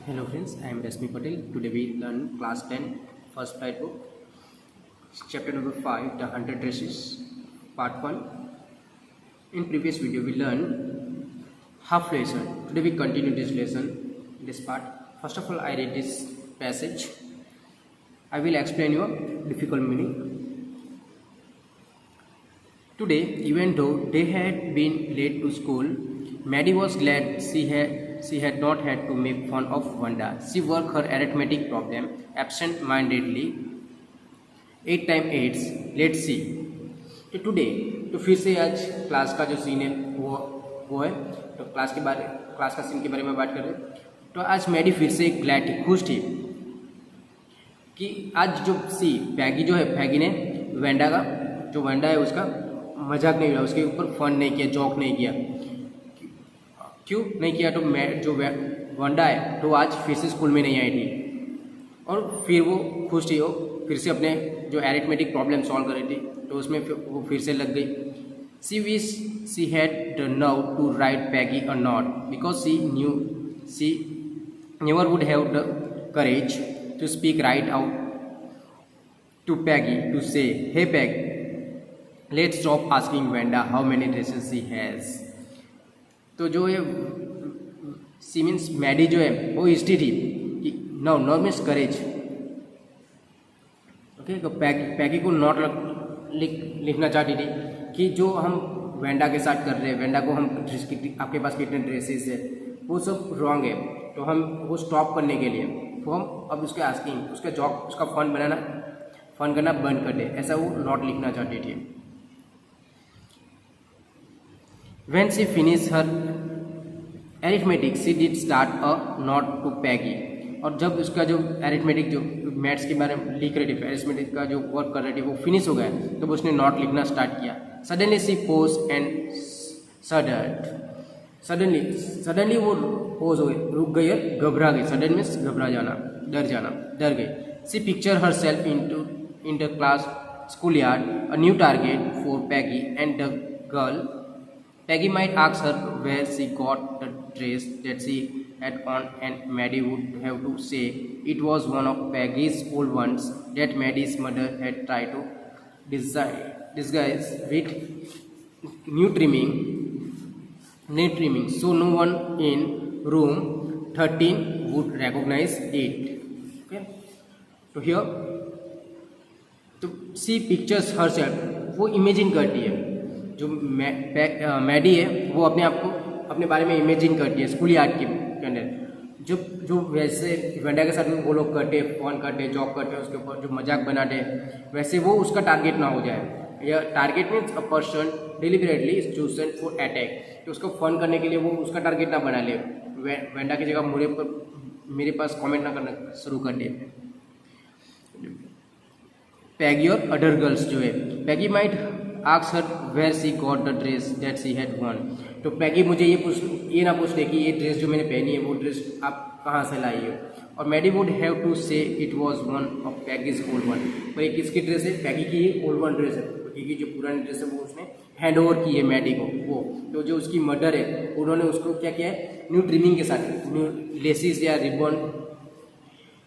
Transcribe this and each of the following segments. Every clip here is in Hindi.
Hello friends, I am Rasmi Patel. Today we learn class 10 first flight book, chapter number 5, the 100 dresses, part 1. In previous video we learned half lesson. Today we continue this lesson, this part. First of all, I read this passage. I will explain your difficult meaning. Today, even though they had been late to school, Maddie was glad she had not had to make fun of Wanda. She worked her arithmetic problem absent-mindedly. 8 times 8, let's see. तो टुडे तो फिर से आज क्लास का जो सीन है वो है तो क्लास का सीन के बारे में बात कर रहे हैं। तो आज मैडी फिर से ग्लैड थी, खुश थी कि आज जो पैगी जो है, पैगी ने वेंडा का जो वेंडा है उसका मजाक नहीं किया, उसके ऊपर फन नहीं किया, जॉक नहीं किया। क्यों नहीं किया? तो मैं जो वंडा है तो आज फिर से स्कूल में नहीं आई थी और फिर वो खुश थी, वो फिर से अपने जो एरिथमेटिक प्रॉब्लम सॉल्व कर रही थी तो उसमें वो फिर से लग गई। She wish she had the nerve to write Peggy a note because she knew she never would have the courage to speak right out to Peggy to say hey Peg let's stop asking Wanda how many dresses she has. तो जो ये सी मीन्स मैडी जो है वो हिस्ट्री थी कि नो मीन्स करेज। ओके, तो पैगी को नॉट लिखना चाहती थी कि जो हम वेंडा के साथ कर रहे हैं, वेंडा को हम आपके पास कितने ड्रेसेस है वो सब रॉन्ग है, तो हम वो स्टॉप करने के लिए तो हम अब उसके आस्किंग उसका जॉब उसका फन करना बंद कर दे, ऐसा वो नॉट लिखना चाहती थी। When she finished her arithmetic, she did start a note to Peggy. और जब उसका जो अरिथमेटिक जो मैथ्स के बारे में लिख रही थी, अरिथमेटिक का जो वर्क कर रही थी वो फिनिश हो गया तो उसने नोट लिखना स्टार्ट किया। Suddenly she paused and shuddered. Suddenly वो पोज हो गई, रुक गई और घबरा गई। सडन मीन्स घबरा जाना, डर गई। She picture her self in the class school yard, a new target for Peggy and the girl. Peggy might ask her where she got the dress that she had on, and Maddie would have to say it was one of Peggy's old ones that Maddie's mother had tried to disguise with new trimming, so no one in room 13 would recognize it. Okay, so here, तो she pictures herself, वो इमेजिन करती है। जो मैडी है वो अपने आप को अपने बारे में इमेजिन करती है स्कूल यार्ड के अंदर। जो वैसे वेंडा के साथ वो लोग करते, फोन करते, जॉक करते, उसके ऊपर जो मजाक बनाते, वैसे वो उसका टारगेट ना हो जाए। या target means a person deliberately is chosen for attack, तो उसको फन करने के लिए वो उसका टारगेट ना बना ले, वेंडा की जगह मेरे पास कमेंट ना करना शुरू कर दे। पैगी और अदर गर्ल्स जो है, पैगी might asked her where she got the dress that she had worn. तो पैगी मुझे ये ना पूछ ले कि ये ड्रेस जो मैंने पहनी है वो ड्रेस आप कहाँ से लाई हो। और मैडी वुड हैव टू से it was one of Peggy's old one. तो ये किसकी ड्रेस है? पैगी की ओल्ड वन ड्रेस है, क्योंकि जो पुरानी ड्रेस है वो उसने हैंड ओवर की है मैडी को। वो तो जो उसकी मदर है उन्होंने उसको क्या किया है, न्यू ट्रिमिंग के साथ, न्यू लेसिस या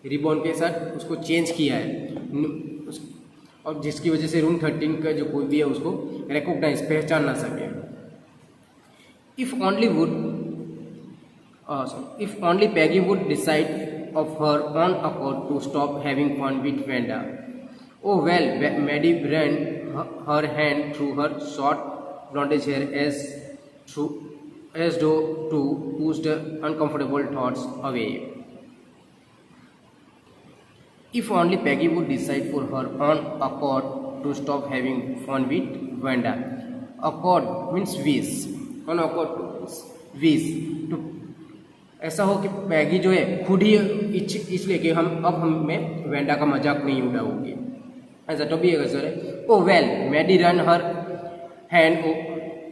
रिबॉन के साथ उसको चेंज किया है, और जिसकी वजह से रूम 13 का जो कोई भी है उसको रिकॉग्नाइज पहचान ना सके। If only Peggy would decide of her own accord to stop having fun with Wanda. Oh well, Maddy ran her hand through her short blondish hair as though to push the uncomfortable thoughts away. If only Peggy would decide for her own accord to stop having fun with Wanda. Accord means wish. On accord to wish. तो ऐसा हो कि पैगी जो है खुद ही इसलिए कि हमें वेंडा का मजाक नहीं उड़ाओगे, ऐसा तो भी है sir. Oh well, Maddie ran her hand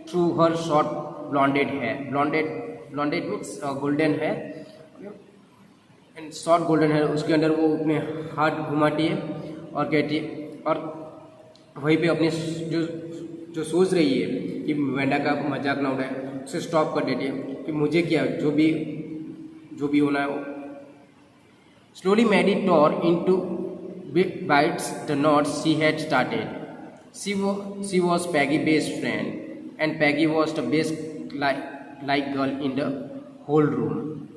through her short blonded hair. Blonded means golden hair and short golden है, उसके अंदर वो अपने हाथ घुमाती है और कहती है, और वहीं पे अपने जो सोच रही है कि वेंडा का मजाक ना उड़ाए, उसे स्टॉप कर देती है कि मुझे क्या, जो भी होना है Slowly Maddie tore into bites the knots she had started. She was Peggy's best friend, and Peggy was the best like girl in the whole room.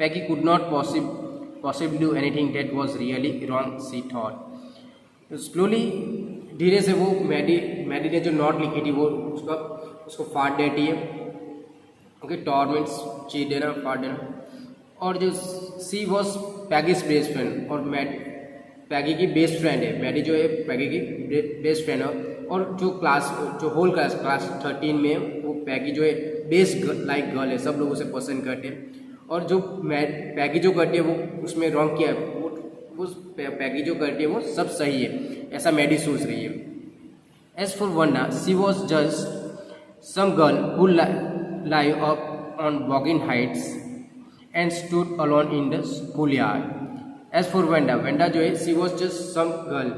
Peggy could not possibly do anything that was really wrong, she thought. तो स्लोली धीरे से वो मैडी ने जो नोट लिखी थी वो उसको फाड़ देती है। ओके, टॉर्मेंट्स चीट देना, फाड़ देना। और जो सी वॉज पैगीज बेस्ट फ्रेंड, और पैगी की बेस्ट फ्रेंड है, मैडी जो है पैगी की बेस्ट फ्रेंड है। और जो होल क्लास 13 में वो पैगी जो है बेस्ट लाइक गर्ल है, सब लोग उसे पसंद करते हैं। और जो पैगी जो करती है वो उसमें रॉन्ग किया है, वो पैगी जो करती है वो सब सही है, ऐसा मैडी सोच रही है। As for Wanda, she was just some girl who live up on Boggins Heights and stood alone in the school yard. As for Wanda जो है, she was just some girl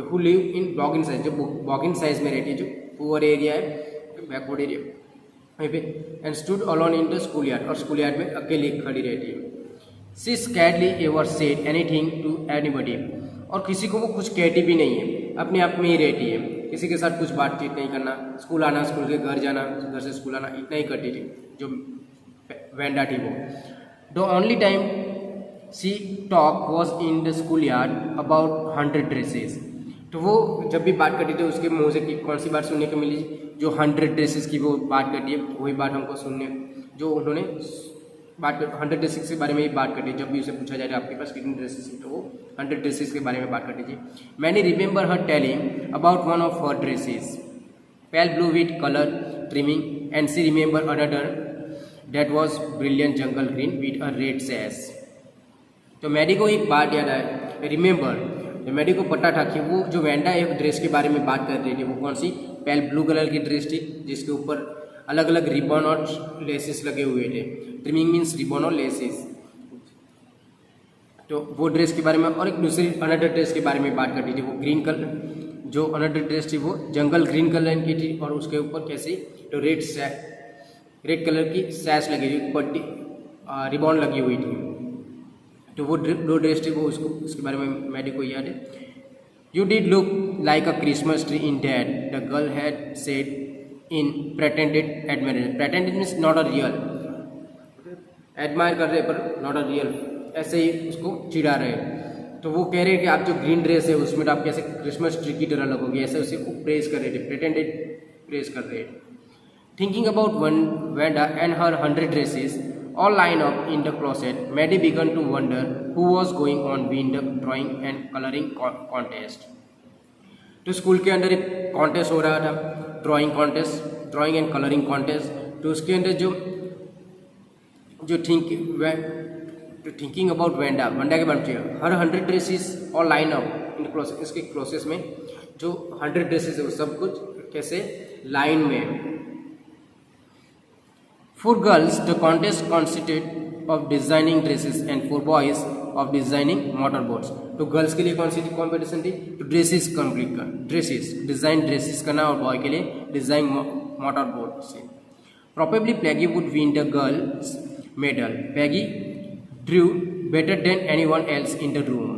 who live in Boggins size, जो बॉगिन साइज में रहती है, जो पुअर एरिया है, बैकवर्ड एरिया वहीं पे, and stood alone in the school yard, और स्कूल यार्ड में अकेली खड़ी रहती है। She स्कैर्डली ever said anything to anybody, और किसी को वो कुछ कहती भी नहीं है, अपने आप में ही रहती है, किसी के साथ कुछ बातचीत नहीं करना, स्कूल आना, स्कूल के घर जाना, घर से स्कूल आना, इतना ही करती थी जो वेंडा थी वो। The only time she talk was in the school yard about 100 dresses. तो वो जब भी बात करती थी उसके मुँह से कौन सी बात सुनने को मिली, जो 100 ड्रेसेस की वो बात करती है, वही बात हमको सुनने, जो उन्होंने 100 ड्रेसेस के बारे में ही बात करती है। जब भी उसे पूछा जाए आपके पास कितने ड्रेसेस हैं, तो वो 100 ड्रेसेस के बारे में बात करती थी। Maddie remember her telling about one of her dresses, pale blue with colour trimming, and she remember another that was brilliant jungle green with a red sash. तो मैडी को एक बात याद आया, रिमेंबर, तो मैडी को पता था कि वो जो वेंडा एक ड्रेस के बारे में बात कर रही थी, वो कौन सी, पेल ब्लू कलर की ड्रेस थी, जिसके ऊपर अलग अलग रिबन और लेसेस लगे हुए थे। ट्रिमिंग मीन्स रिबन और लेसेस। तो वो ड्रेस के बारे में, और एक दूसरी अनदर ड्रेस के बारे में बात करती थी, वो ग्रीन कलर, जो अनदर ड्रेस थी वो जंगल ग्रीन कलर की थी, और उसके ऊपर कैसी, तो रेड कलर की सैश लगी हुई, पट्टी रिबॉन लगी हुई थी। तो वो दो ड्रेस थी, वो उसके बारे में मैडी को याद है। You did look like a Christmas tree in that, the girl had said in pretended admiration. Pretended means not a real, admire कर रहे पर नॉट अ रियल, ऐसे ही उसको चिढ़ा रहे। तो वो कह रहे हैं कि आप जो ग्रीन ड्रेस है उसमें तो आप कैसे क्रिसमस ट्री की तरह लगोगे, ऐसे उसे प्रेज कर रहे थे, प्रेटेंडेड प्रेज कर रहे थे। Thinking about Wanda and her 100 dresses all line up in the closet, Maddie began to wonder who was going on win the drawing and coloring contest. तो स्कूल के अंदर एक कॉन्टेस्ट हो रहा था, drawing contest, drawing and colouring contest. तो उसके अंदर जो थिंकिंग अबाउट वेंडा के बारे में, हर 100 ड्रेसेस और लाइन अप इन क्लोसेस, इसके क्लोसेस में जो 100 ड्रेसेस है वो सब कुछ कैसे लाइन में। For girls, the contest consisted of designing dresses, and for boys of designing motorboats. तो गर्ल्स के लिए कौन सी कॉम्पिटिशन थी, तो ड्रेसेस कंप्लीट कर, ड्रेसेस डिजाइन ड्रेसेस करना, और बॉय के लिए डिजाइन मोटरबोट से। Probably Peggy would win the girls' medal. Peggy drew better than anyone else in the room.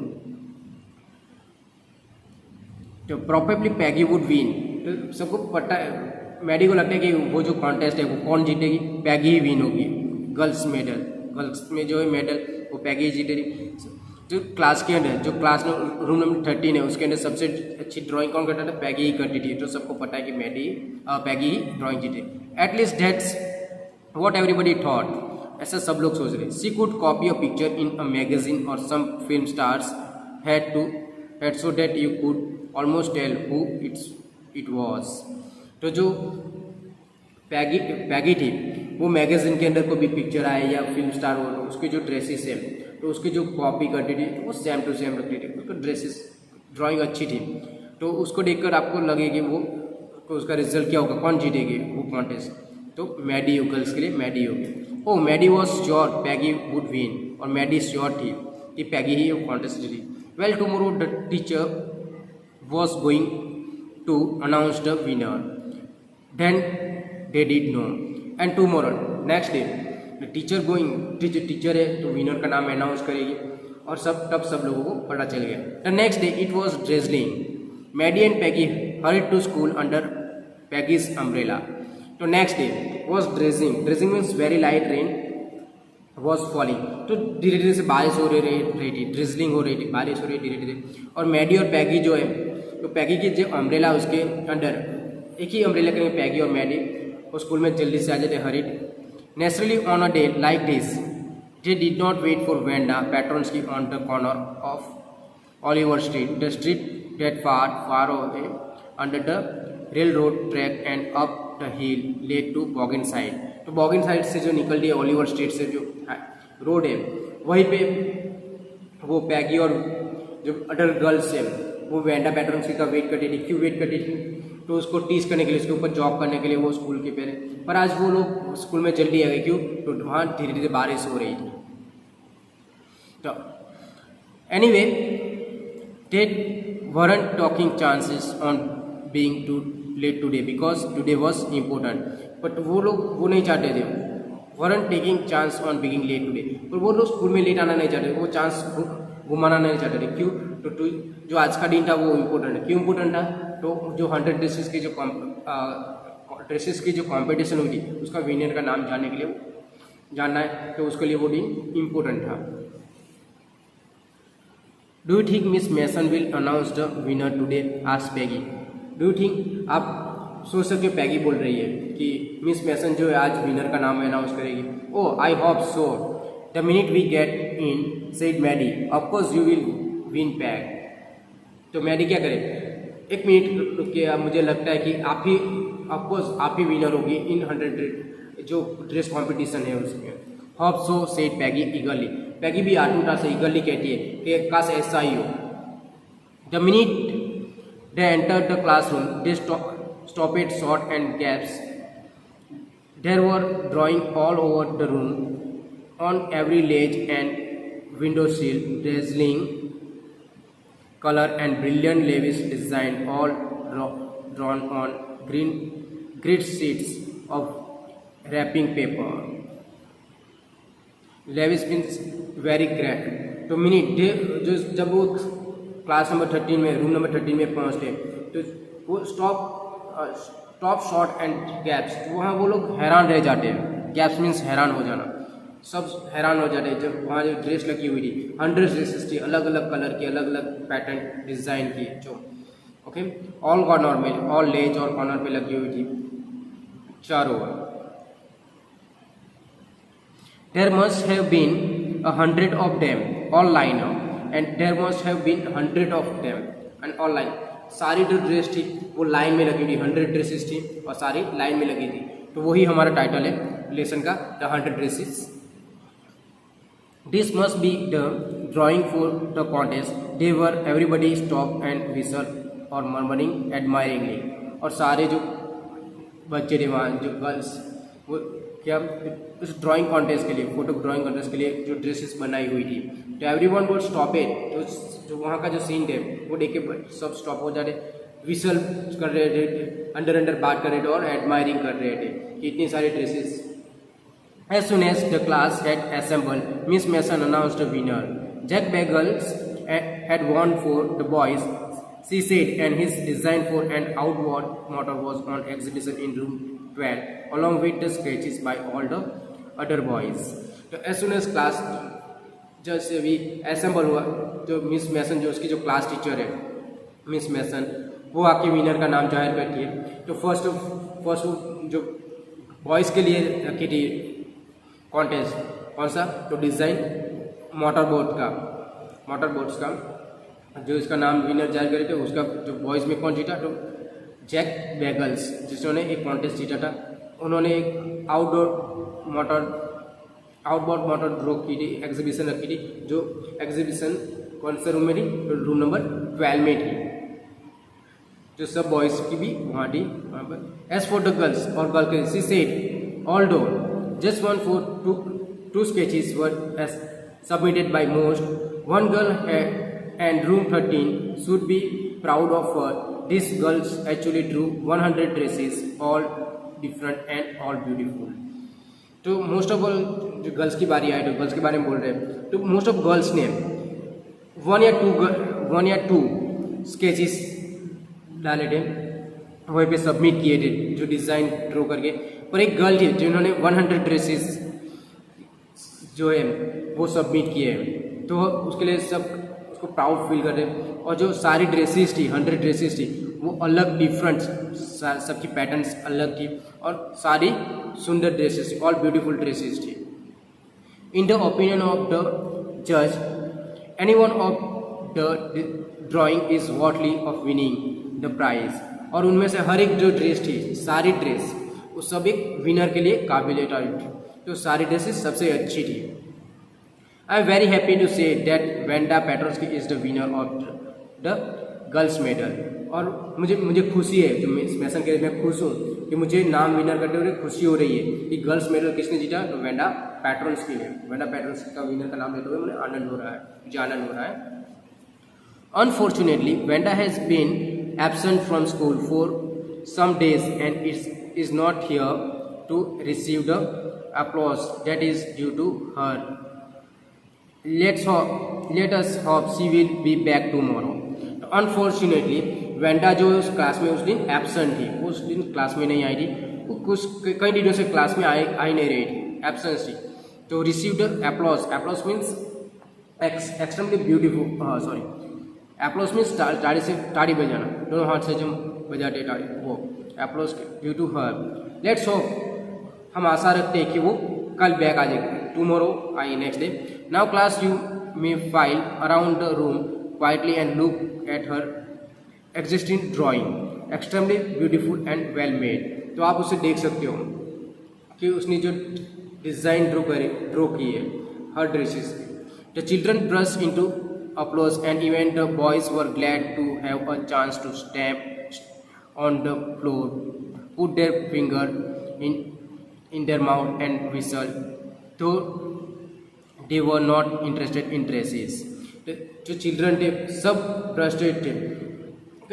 तो probably Peggy would win, तो सबको पता है, मैडी को लगता है कि वो जो कॉन्टेस्ट है वो कौन जीतेगी, पैगी ही विन होगी। गर्ल्स मेडल, गर्ल्स में जो है मेडल वो पैगी ही जीतेगी। जो क्लास के अंदर, जो क्लास रूम नंबर 13 है उसके अंदर सबसे अच्छी ड्राइंग कौन करता था, पैगी ही करती थी। तो सबको पता है कि पैगी ही ड्राइंग जीती। At least that's what everybody thought, ऐसा सब लोग सोच रहे। She could copy a picture in a magazine or some film stars head so that you could almost tell who it was. तो जो पैगी थी वो मैगजीन के अंदर कोई भी पिक्चर आए या फिल्म स्टार हो, तो उसकी जो ड्रेसेस है तो उसकी जो कॉपी करती थी तो वो सेम टू सेम रखती थी। उसका ड्रेसेस ड्राइंग अच्छी थी, तो उसको देखकर आपको लगे कि वो तो उसका रिजल्ट क्या होगा, कौन जीतेगी वो कॉन्टेस्ट। तो मैडी हो, गर्ल्स के लिए मैडी होगी। Oh Maddie was sure Peggy would win, और मैडी श्योर थी कि पैगी ही वो कॉन्टेस्ट जीती। Well tomorrow the teacher was going to announce the winner, then they did know, and tomorrow next day the teacher है तो विनर का नाम अनाउंस करेगी। और सब लोगों को पता चल गया। The next day it was drizzling, Maddie and Peggy hurried to school under Peggy's umbrella. तो next day was drizzling means very light rain was falling, तो धीरे धीरे से बारिश हो रही थी, ड्रिजलिंग हो रही थी, बारिश हो रही धीरे धीरे। और मैडी और पैगी जो है, तो पैगी की जो अम्ब्रेला उसके अंडर, एक ही अम्ब्रेला के पैगी और मैडी वो स्कूल में जल्दी से आ जाते hurried. Naturally on a day like this they did not wait for Wanda Petronski on the corner of Oliver Street, the street that far away under the rail road track and up the hill led to Boggins side. तो बॉगिन साइड से जो निकल रही है ऑलिवर स्ट्रीट से जो रोड है, वहीं पे वो पैगी और जो अडर गर्ल्स है वो वेंडा पैट्रॉन्स का वेट करती थी। क्यों वेट करती थी? तो उसको टीच करने के लिए, उसके ऊपर जॉब करने के लिए वो स्कूल के पहले, पर आज वो लोग स्कूल में जल्दी आ गए। क्यों? तो वहाँ धीरे धीरे बारिश हो रही थी। तो anyway they weren't talking chances on being too late today because today was important, but वो लोग वो नहीं चाहते थे, weren't taking chance on being late today, पर वो लोग स्कूल में लेट आना नहीं चाहते, वो चांस घुमाना नहीं चाहते थे। क्यों? तो जो आज का दिन था वो इम्पोर्टेंट है। क्यों इम्पोर्टेंट था? तो जो 100 ड्रेसेस की जो कॉम्पिटिशन हुई थी उसका विनर का नाम जानने के लिए जानना है, तो उसके लिए वो दिन इम्पोर्टेंट था। Do you think Miss Mason will announce the winner today? Asked Peggy. Do you think, आप सोच सकते हो पैगी बोल रही है कि मिस मैसन जो है आज विनर का नाम अनाउंस करेगी। Oh I hope so the minute we get in said Maddie, of course you will win Peg. तो मैडी क्या करे, एक मिनट रुकिए, मुझे लगता है कि आप ही ऑफकोर्स आप ही विनर होगी इन 100 जो ड्रेस कॉम्पिटिशन है उसमें। होप सो सेड पैगी ईगरली, पैगी भी आटूटा से ईगरली कहती है कि काश ऐसा ही हो। The minute they enter the classroom they stopped short and gasps, there were drawing all over the room on every ledge and window sill, dazzling color and brilliant lavish design all drawn on green grid sheets of wrapping paper. Lavish means very grand. तो मिनट जो जब वो क्लास नंबर 13 में रूम नंबर 13 में पहुँचते तो वो स्टॉप शॉर्ट एंड गैप्स, वहाँ वो लोग हैरान रह जाते हैं। गैप्स मीन्स हैरान हो जाना, सब हैरान हो जाते हैं। जब वहाँ जो ड्रेस लगी हुई थी 100 ड्रेसेस थी, अलग अलग कलर की, अलग अलग पैटर्न डिज़ाइन की, जो ओके ऑल कॉर्नर में, ऑल लेज और कॉर्नर पे लगी हुई थी चारों ओर। There must have been 100 of them all line up and there must have been 100 of them and all line. सारी जो ड्रेस थी वो लाइन में लगी हुई, 100 ड्रेसेस थी और सारी लाइन में लगी थी। तो वही हमारा टाइटल है लेसन का, the 100 dresses. This must be the drawing for the contest. They were everybody stopped and whistled or murmuring admiringly. और सारे जो बच्चे थे वहाँ, जो गर्ल्स, वो क्या उस ड्राइंग कॉन्टेस्ट के लिए, फोटो ड्राइंग कॉन्टेस्ट के लिए जो ड्रेसेस बनाई हुई थी, तो एवरीवन वुड स्टॉप इट। तो जो वहाँ का जो सीन थे वो देख के सब स्टॉप हो जाते, विसल कर रहे थे, अंदर बात कर रहे थे और एडमायरिंग कर रहे थे कि इतनी सारी dresses. As soon as the class had assembled, Miss Mason announced the winner. Jack Bagels had won for the boys, she said, and his design for an outboard motor was on exhibition in room 12, along with the sketches by all the other boys. तो as soon as class जैसे भी assemble हुआ, तो मिस मैसन जो उसकी जो क्लास टीचर है मिस मैसन, वो आके विनर का नाम जाहिर करती है। तो फर्स्ट जो बॉयज़ के लिए रखी थी कॉन्टेस्ट, कौन सा? तो डिज़ाइन मोटरबोट्स का जो इसका नाम विनर जाहिर करे थे, उसका जो बॉयज़ में कौन जीता? तो जैक बैगल्स, जिन्होंने एक कॉन्टेस्ट जीता था। उन्होंने एक आउटबोर्ड मोटर ड्रॉ की थी, एग्जीबिशन रखी थी, जो एग्जीबिशन कौन से रूम में थी? तो रूम नंबर 12 में थी, जो सब बॉयज़ की भी वहाँ थी वहाँ पर। एज फॉर द गर्ल्स, और गर्ल के she said although just one for two sketches were as submitted by most, one girl and room 13 should be proud of her. These girls actually drew 100 dresses, all different and all beautiful. तो मोस्ट ऑफ ऑल जो गर्ल्स की बारी आई, तो गर्ल्स के बारे में बोल रहे हैं, तो मोस्ट ऑफ गर्ल्स ने वन या टू स्केचेस डाले थे, वहीं पे सबमिट किए थे जो डिज़ाइन ड्रॉ करके। और एक गर्ल थी जिन्होंने 100 ड्रेसेस जो है वो सबमिट किए हैं, तो उसके लिए सब उसको प्राउड फील कर रहे हैं। और जो सारी ड्रेसेस थी 100 ड्रेसेस थी वो अलग डिफरेंट, सबकी पैटर्न्स अलग थी और सारी सुंदर ड्रेसेस थी, ऑल ब्यूटीफुल ड्रेसेस थी। In the opinion of the जज any one of the drawing is वॉटली of winning the prize. और उनमें से हर एक जो ड्रेस थी, सारी ड्रेस वो सब एक विनर के लिए काबिल तारीफ थी, तो सारी ड्रेसेस सबसे अच्छी थी। I am very happy to say that Wanda Petrosky is the winner of the girls medal. और मुझे खुशी है, जो मेंशन करे मैं खुश हूँ कि मुझे नाम विनर करते हुए खुशी हो रही है कि गर्ल्स मेडल किसने जीता, तो वेंडा पेट्रोस्की ने। वेंडा पेट्रोस्की का विनर का नाम लेते हुए मुझे आनंद हो रहा है, मुझे आनंद हो रहा है। Unfortunately, Vanda has been absent from school for some days and is not here to receive the applause that is due to her. Let us hope she will be back tomorrow. Unfortunately, Vanda जो उस क्लास में उस दिन एब्सेंट थी, वो उस दिन क्लास में नहीं आई थी, वो कुछ कई दिनों से क्लास में आई नहीं रही थी, एब्सेंस थी। तो receive the applause means extremely beautiful, sorry applause means ताड़ी से ताड़ी बजाना, दोनों हाथ से जब बजाते ताड़ी, वो applause due to her. Let's hope, हम आशा रखते हैं कि वो कल बैक आ जाएगी, tomorrow I next day. Now class you may file around the room quietly and look at her existing drawing extremely beautiful and well made. तो आप उसे देख सकते हो कि उसने जो डिज़ाइन ड्रॉ की है her dresses. The children brush into applause and even the boys were glad to have a chance to stamp on the floor, put their finger in their mouth and whistle, though they were not interested in dresses. जो चिल्ड्रन थे सब ब्रस्टेड थे,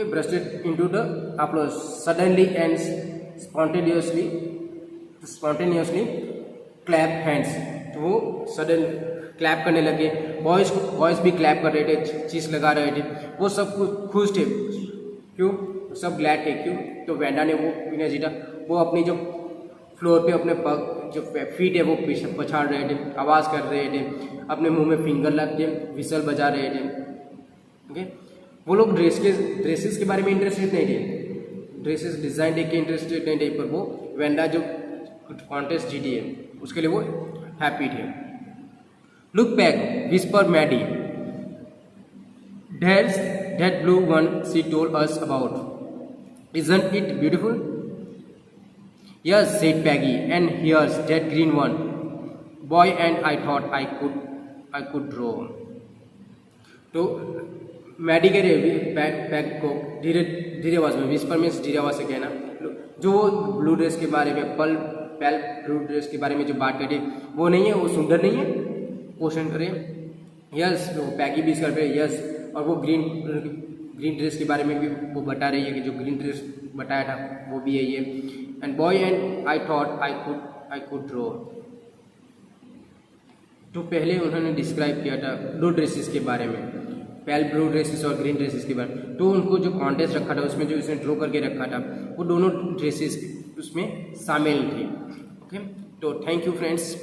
ब्रस्टेड into the applause suddenly and spontaneously clap hands। तो वो सडन क्लैप करने लगे, बॉयज़ भी क्लैप कर रहे थे, चीज़ लगा रहे थे, वो सब खुश थे। क्यों? सब ग्लैड थे। क्यों? तो वेंडा ने वो विनर जीता। वो अपनी जो फ्लोर पे अपने पग जो फीट है वो पछाड़ रहे थे, आवाज़ कर रहे थे, अपने मुंह में फिंगर लग के विसल बजा रहे थे। ओके, वो लोग ड्रेसेस के बारे में इंटरेस्टेड नहीं थे, ड्रेसेस डिज़ाइन देख के इंटरेस्टेड नहीं थे, पर वो वेंडा जो कॉन्टेस्ट जीती है उसके लिए वो हैप्पी थे। Look back, whispered Maddie. There's that blue one she told us about. Isn't it beautiful? Yes, said Peggy, and here's that green one. Boy, and I thought I could draw. तो मैडी कह रहे पैग को धीरे आवाज में, विस्पर मीन्स धीरे आवाज से कहना, जो ब्लू ड्रेस के बारे में पेल ब्लू ड्रेस के बारे में जो बात करी वो नहीं है, वो सुंदर नहीं है, क्वेश्चन करें। यस, वो पैगी भी कर रहे यस। और वो ग्रीन ड्रेस के बारे में भी वो बता रही है कि जो ग्रीन ड्रेस बताया था वो भी यही है। And boy and I thought I could draw. तो पहले उन्होंने डिस्क्राइब किया था ब्लू ड्रेसेस के बारे में, पेल ब्लू ड्रेसेस और ग्रीन ड्रेसेस के बारे में। तो उनको जो कॉन्टेस्ट रखा था उसमें जो उसने ड्रॉ करके रखा था वो दोनों ड्रेसेस उसमें शामिल थी। ओके, तो थैंक यू फ्रेंड्स।